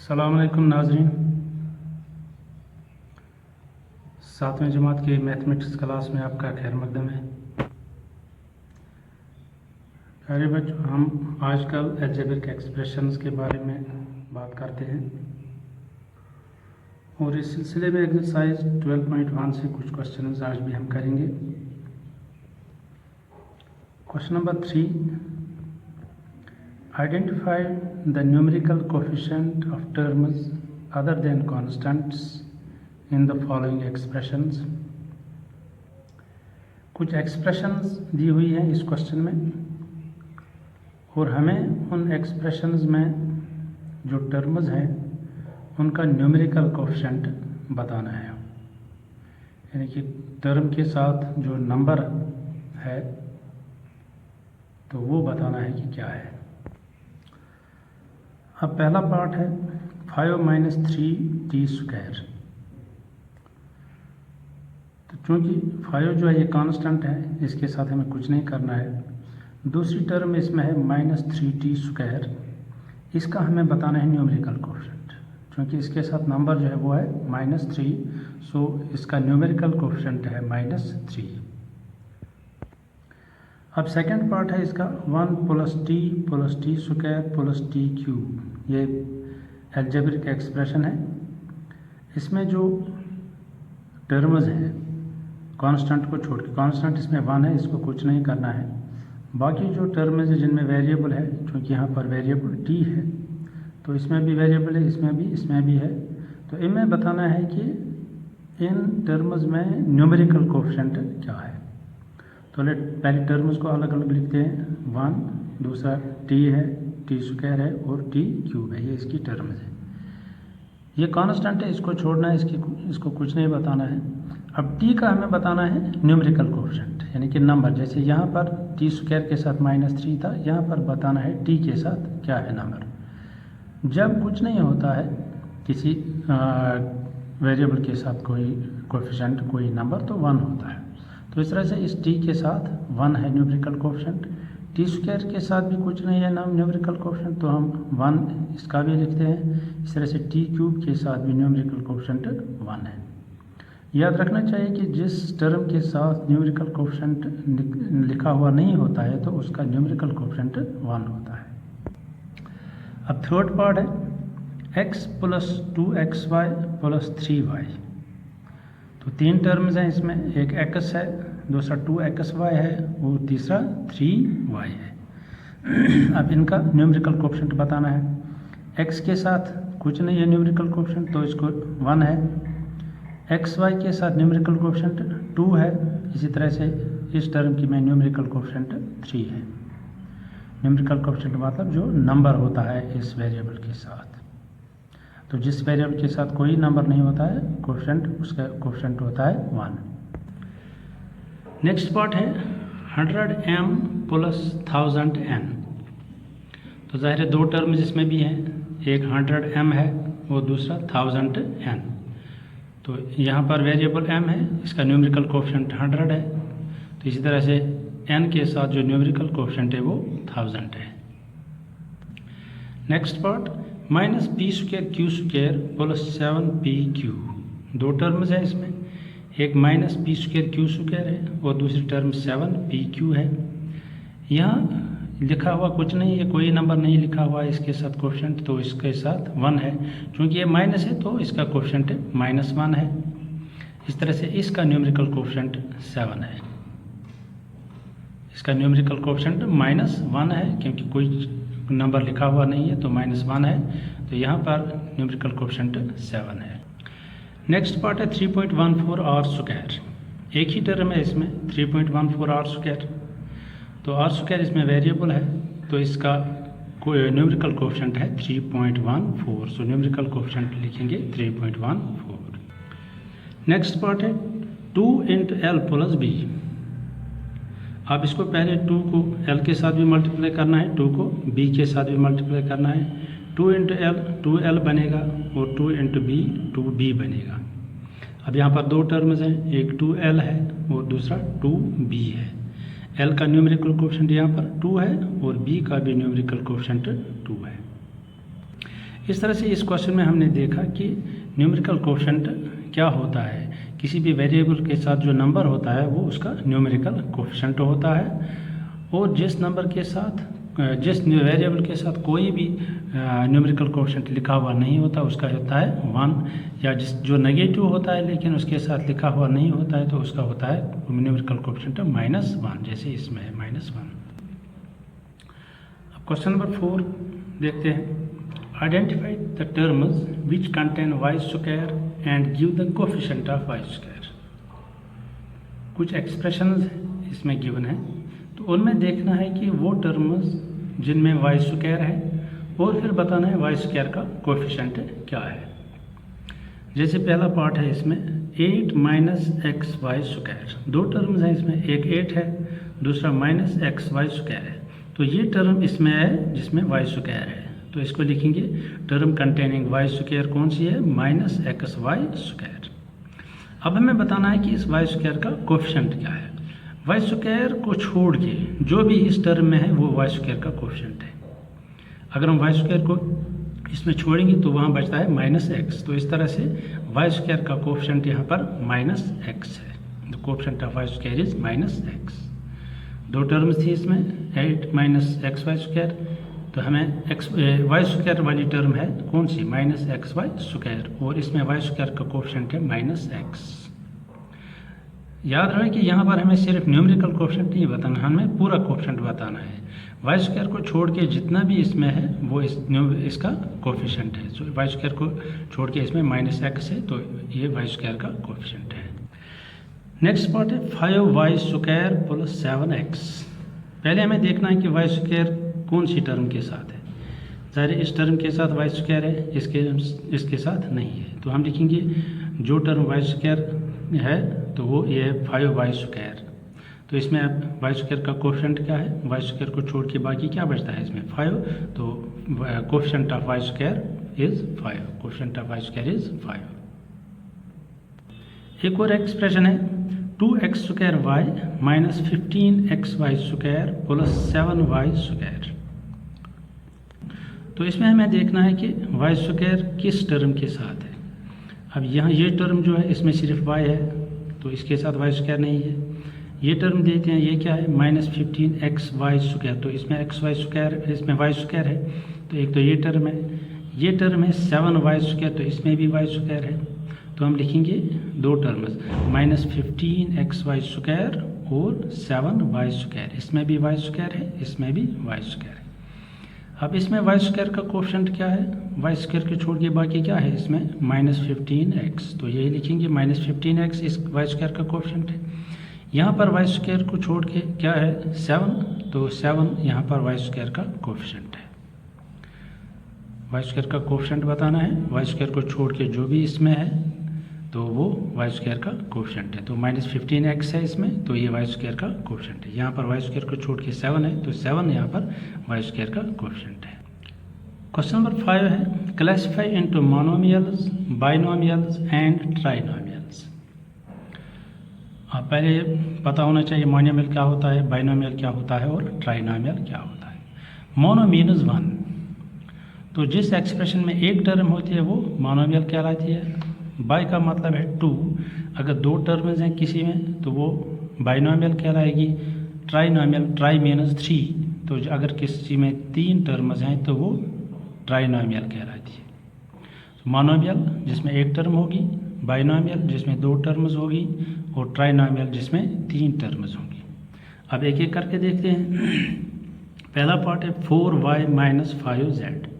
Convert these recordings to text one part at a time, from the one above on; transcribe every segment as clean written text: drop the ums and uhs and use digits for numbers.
अस्सलाम वालेकुम नाज़रीन। 7वीं जमात के मैथमेटिक्स क्लास में आपका खैर मकदम है। प्यारे बच्चों, हम आजकल अलजेब्रिक एक्सप्रेशंस के बारे में बात करते हैं और इस सिलसिले में एक्सरसाइज 12.1 से कुछ क्वेश्चन आज भी हम करेंगे। Question number 3, identify the numerical coefficient of terms other than constants in the following expressions। कुछ एक्सप्रेशंस दी हुई हैं इस क्वेश्चन में और हमें उन एक्सप्रेशंस में जो टर्म्स हैं उनका न्यूमेरिकल कोएफिशिएंट बताना है, यानी कि टर्म के साथ जो नंबर है तो वो बताना है कि क्या है। अब पहला पार्ट है 5 - 3t²। तो चूंकि 5 जो है ये कांस्टेंट है, इसके साथ हमें कुछ नहीं करना है। दूसरी टर्म इसमें है -3t², इसका हमें बताना है न्यूमेरिकल कोएफिशिएंट। चूंकि इसके साथ नंबर जो है वो है -3, सो इसका न्यूमेरिकल कोएफिशिएंट है -3। अब सेकंड पार्ट है इसका 1 + t + t² + t³। ये अलजेब्रिक एक्सप्रेशन है। इसमें जो टर्म्स हैं कांस्टेंट को छोड़ के, कांस्टेंट इसमें 1 है, इसको कुछ नहीं करना है। बाकी जो टर्म्स है जिनमें वेरिएबल है, क्योंकि यहाँ पर वेरिएबल t है तो इसमें भी वेरिएबल है, इसमें भी है। तो इनमें बताना है कि इन टर्म्स में न्यूमेरिकल कोएफिशिएंट क्या है। तो पहले टर्म्स को अलग अलग लिखते हैं। 1, दूसरा t है, t² है और t³ है, ये इसकी टर्म्स है। ये कांस्टेंट है, इसको छोड़ना है, इसको कुछ नहीं बताना है। अब t का हमें बताना है न्यूमेरिकल कोएफिशिएंट, यानी कि नंबर। जैसे यहाँ पर t² के साथ -3 था, यहाँ पर बताना है t के साथ क्या है नंबर। जब कुछ नहीं होता है किसी वेरिएबल के साथ कोई कोएफिशिएंट, कोई नंबर, तो 1 होता है। तो इस तरह से इस t के साथ 1 है न्यूमेरिकल कोएफिशिएंट। t² के साथ भी कुछ नहीं है नाम न्यूमेरिकल कोएफिशिएंट, तो हम 1 इसका भी लिखते हैं। इस तरह से t³ के साथ भी न्यूमेरिकल कोएफिशिएंट 1 है। याद रखना चाहिए कि जिस टर्म के साथ न्यूमेरिकल कोएफिशिएंट लिखा हुआ नहीं होता है तो उसका न्यूमेरिकल कोएफिशिएंट 1 होता है। अब थर्ड पार्ट है x + 2xy + 3y। तो 3 टर्म्स हैं इसमें, एक x है, दूसरा 2xy है और तीसरा 3y है। अब इनका न्यूमेरिकल कोएफिशिएंट बताना है। x के साथ कुछ नहीं है न्यूमेरिकल कोएफिशिएंट, तो इसको 1 है। xy के साथ न्यूमेरिकल कोएफिशिएंट 2 है। इसी तरह से इस टर्म की में न्यूमेरिकल कोएफिशिएंट 3 है। न्यूमेरिकल कोएफिशिएंट मतलब जो नंबर होता है इस वेरिएबल के साथ। तो जिस वेरिएबल के साथ कोई नंबर नहीं होता है कोएफिशिएंट, उसका कोएफिशिएंट होता है 1। नेक्स्ट पार्ट है 100m + 1000n। तो ज़ाहिर है 2 टर्म्स इसमें भी हैं, एक 100m है और दूसरा 1000n। तो यहाँ पर वेरिएबल m है, इसका न्यूमेरिकल कोएफिशिएंट 100 है। तो इसी तरह से n के साथ जो न्यूमेरिकल कोएफिशिएंट है वो 1000 है। Next part -p² q² + 7pq। 2 terms हैं इसमें, एक -p² q² है और दूसरी टर्म 7pq है। यहाँ लिखा हुआ कुछ नहीं है, कोई नंबर नहीं लिखा हुआ है इसके साथ कोएफिशिएंट, तो इसके साथ 1 है। क्योंकि ये माइनस है तो इसका कोएफिशिएंट -1 है। इस तरह से इसका न्यूमेरिकल कोएफिशिएंट 7 है। इसका न्यूमेरिकल कोएफिशिएंट -1 है, क्योंकि कोई नंबर लिखा हुआ नहीं है तो -1 है। तो यहाँ पर न्यूमेरिकल कोएफिशिएंट 7 है। नेक्स्ट पार्ट है 3.14 r²। एक ही टर्म है इसमें 3.14 r²। तो r² इसमें वेरिएबल है, तो इसका न्यूमेरिकल कोएफिशिएंट है 3.14। सो न्यूमेरिकल कोएफिशिएंट लिखेंगे 3.14। नेक्स्ट पार्ट है 2 × l + b। अब इसको पहले 2 को l के साथ भी मल्टीप्लाई करना है, 2 को b के साथ भी मल्टीप्लाई करना है। 2 × l 2l बनेगा और 2 × b 2b बनेगा। अब यहाँ पर 2 टर्म्स हैं, एक 2l है और दूसरा 2b है। l का न्यूमेरिकल कोएफिशिएंट यहाँ पर 2 है और b का भी न्यूमेरिकल कोएफिशिएंट 2 है। इस तरह से इस क्वेश्चन में हमने देखा कि न्यूमेरिकल कोफिशिएंट क्या होता है। किसी भी वेरिएबल के साथ जो नंबर होता है वो उसका न्यूमेरिकल कोफिशिएंट होता है, और जिस वेरिएबल के साथ कोई भी न्यूमेरिकल कोफिशिएंट लिखा हुआ नहीं होता उसका होता है 1, या जो नेगेटिव होता है लेकिन उसके साथ लिखा हुआ नहीं होता है तो उसका होता है न्यूमेरिकल कोफिशिएंट -1, जैसे इसमें है -1। अब क्वेश्चन नंबर 4 देखते हैं। Identify the terms which contain y square and give the coefficient of y square. कुछ एक्सप्रेशंस इसमें गिवन है, तो उनमें देखना है कि वो टर्म्स जिनमें वाई स्क्वायर है और फिर बताना है वाई स्क्वायर का कोफिशिएंट क्या है। जैसे पहला पार्ट है इसमें 8 - xy स्क्वायर, दो टर्म्स हैं इसमें, एक 8 है दूसरा -xy स्क्वायर है। तो ये टर्म इसमें है जिसमें वाई स्क्वायर है, तो इसको लिखेंगे टर्म कंटेनिंग वाई स्क्वायर कौन सी है, -xy स्क्वायर। अब हमें बताना है कि इस वाई स्क्वायर का कोफिशिएंट क्या है। वाई स्क्वायर को छोड़ के जो भी इस टर्म में है वो वाई स्क्वायर का कोफिशिएंट है। अगर हम वाई स्क्वायर को इसमें छोड़ेंगे तो वहाँ बचता है -x, तो इस तरह से वाई स्क्वायर का कोफिशिएंट यहाँ पर -x है। The coefficient of y square is -x। दो टर्म्स थी इसमें 8 - xy स्क्वायर, तो हमें वाई स्क्वायर वाली टर्म है कौन सी, -xy स्क्वायर, और इसमें वाई स्क्वायर का कोफिशिएंट है -x। याद रहे कि यहाँ पर हमें सिर्फ न्यूमेरिकल कोफिशिएंट नहीं बताना, हमें पूरा कोफिशिएंट बताना है। वाई स्क्वायर को छोड़ के जितना भी इसमें है वो इसका कोफिशिएंट है। तो वाई स्क्वायर को छोड़ के इसमें -x है, तो ये वाई स्क्वायर का कोफिशिएंट है। नेक्स्ट पार्ट है 5y स्क्वायर + 7x। पहले हमें देखना है कि वाई स्क्वायर कौन सी टर्म के साथ है। ज़ाहिर इस टर्म के साथ वाई स्क्वायर है, इसके साथ नहीं है, तो हम लिखेंगे जो टर्म वाई स्क्वायर है तो वो ये है 5y स्क्वायर। तो इसमें अब वाई स्क्वायर का कोफिशिएंट क्या है, वाई स्क्वायर को छोड़ के बाकी क्या बचता है इसमें 5, तो coefficient of y square is 5, coefficient of y square is 5। एक और एक्सप्रेशन है 2x square y - 15xy square + 7y square. तो इसमें हमें देखना है कि वाई स्क्वायर किस टर्म के साथ है। अब यहाँ ये टर्म जो है इसमें सिर्फ y है, तो इसके साथ वाई स्क्वायर नहीं है। ये टर्म देते हैं, ये क्या है -15xy स्क्वायर, तो इसमें xy स्क्वायर, इसमें y स्क्वायर है, तो एक तो ये टर्म है। ये टर्म है 7y स्क्वायर, तो इसमें भी y स्क्वायर है, तो हम लिखेंगे दो टर्म्स -15xy स्क्वायर और 7y स्क्वायर, इसमें भी y स्क्वायर है, इसमें भी y स्क्वायर है। अब इसमें वाई स्क्वायर का कोफिशिएंट क्या है, वाई स्क्वायर के छोड़ के बाकी क्या है इसमें -15x, तो यही लिखेंगे -15x इस वाई स्क्वायर का कोफिशिएंट है। यहाँ पर वाई स्क्वायर को छोड़ के क्या है 7, तो 7 यहाँ पर वाई स्क्वायर का कोफिशिएंट है। वाई स्क्वायर का कोफिशिएंट बताना है, वाई स्क्वायर को छोड़ के जो भी इसमें है तो वो वाई स्क्वायर का कोफिशिएंट है। तो -15x है इसमें, तो ये वाई स्क्वायर का कोफिशिएंट है। यहाँ पर वाई स्क्वायर को छोड़ के 7 है, तो 7 यहाँ पर वाई स्क्वायर का कोफिशिएंट है। क्वेश्चन नंबर 5 है classify into monomials, binomials and trinomials. पहले पता होना चाहिए मोनोमियल क्या होता है, बाइनोमियल क्या होता है और ट्राइनोमियल क्या होता है। मोनो मीन्स 1, तो जिस एक्सप्रेशन में एक टर्म होती है वो मोनोमियल कहलाती है। बाई का मतलब है 2, अगर दो टर्म्स हैं किसी में तो वो बाइनोमियल कहलाएगी। ट्राइनोमियल, ट्राई मीन्स 3, तो अगर किसी में 3 टर्म्स हैं तो वो ट्राइनोमियल कहलाती है। मोनोमियल जिसमें एक टर्म होगी, बाइनोमियल जिसमें 2 टर्म्स होगी, और ट्राइनोमियल जिसमें 3 टर्म्स होंगी। अब एक एक करके देखते हैं। पहला पार्ट है 4y - 5z।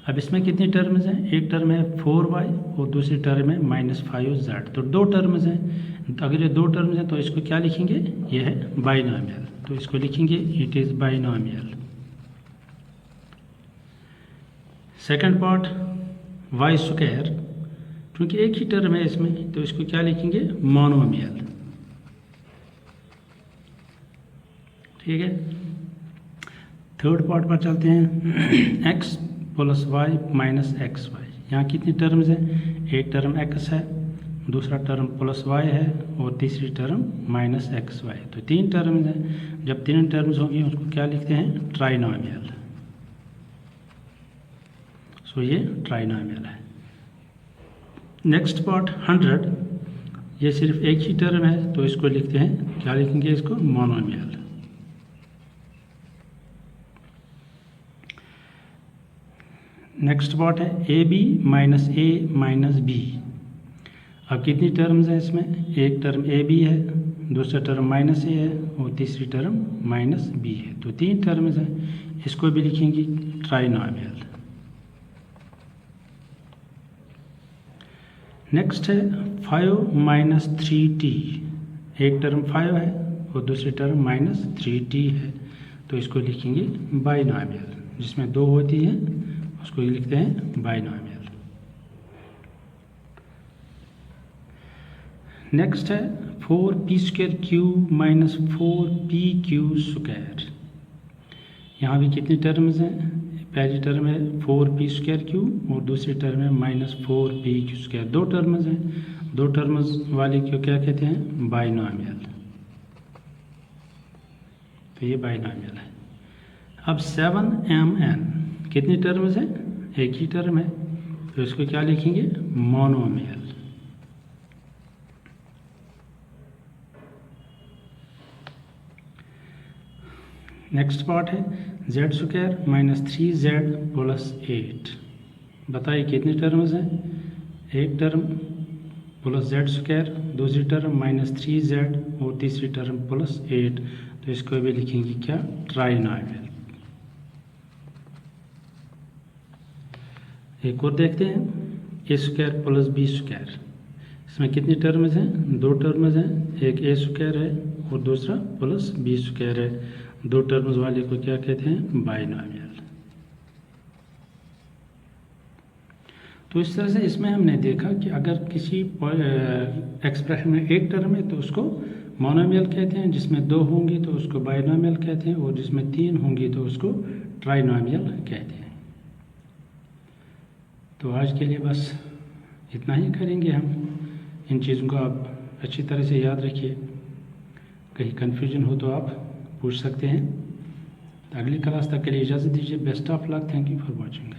अब इसमें कितनी टर्म्स हैं, एक टर्म है 4y और दूसरी टर्म है -5z, तो 2 टर्म्स हैं। अगर ये 2 टर्म्स हैं तो इसको क्या लिखेंगे, ये है बाइनोमियल, तो इसको लिखेंगे it is binomial. Second part y square, क्योंकि एक ही टर्म है इसमें तो इसको क्या लिखेंगे, मोनोमियल। ठीक है, थर्ड पार्ट पर चलते हैं x + y - xy। यहाँ कितनी टर्म्स हैं, एक टर्म x है, दूसरा टर्म +y है और तीसरी टर्म -xy, तो 3 टर्म्स हैं। जब 3 टर्म्स होंगी उसको क्या लिखते हैं, ट्राइनोमियल। सो ये ट्राइनोमियल है। नेक्स्ट पार्ट 100, ये सिर्फ एक ही टर्म है तो इसको लिखते हैं, क्या लिखेंगे इसको, मोनोमियल। नेक्स्ट पार्ट है a b minus a minus b. अब कितनी टर्म्स हैं इसमें, एक टर्म ए बी है, दूसरा टर्म माइनस ए है और तीसरी टर्म माइनस बी है, तो 3 टर्म्स हैं। इसको भी लिखेंगे ट्राइनोमियल। नेक्स्ट है 5 माइनस 3t, एक टर्म 5 है और दूसरी टर्म माइनस 3t है, तो इसको लिखेंगे बाइनोमियल। जिसमें 2 होती हैं उसको लिखते हैं बाइनोमियल। नेक्स्ट है 4p² cube minus 4pq square. यहाँ भी कितनी टर्म्स हैं, पहली टर्म है 4p² क्यूब और दूसरी टर्म है माइनस 4pq स्क्वायर। 2 टर्म्स हैं, 2 टर्म्स वाले को क्या कहते हैं, बाइनोमियल। तो ये बाइनोमियल है। अब 7mn, कितनी टर्म्स हैं, एक ही टर्म है, तो इसको क्या लिखेंगे, मोनोमियल। नेक्स्ट पार्ट है z² माइनस 3z प्लस 8। बताइए कितनी टर्म्स हैं, एक टर्म प्लस z², दूसरी टर्म माइनस 3z और तीसरी टर्म प्लस 8, तो इसको भी लिखेंगे क्या, ट्राइनोमियल। एक और देखते हैं a² प्लस b²। इसमें कितनी टर्म्स हैं, 2 टर्म्स हैं, एक a² है और दूसरा प्लस b² है। 2 टर्म्स वाले को क्या कहते हैं, बाइनोमियल। तो इस तरह से इसमें हमने देखा कि अगर किसी एक्सप्रेशन में एक टर्म है तो उसको मोनोमियल कहते हैं, जिसमें 2 होंगी तो उसको बाइनोमियल कहते हैं और जिसमें 3 होंगी तो उसको ट्राइनोमियल कहते हैं। तो आज के लिए बस इतना ही करेंगे हम। इन चीज़ों को आप अच्छी तरह से याद रखिए, कहीं कन्फ्यूजन हो तो आप पूछ सकते हैं। अगली क्लास तक के लिए इजाज़त दीजिए। Best of luck, thank you for watching.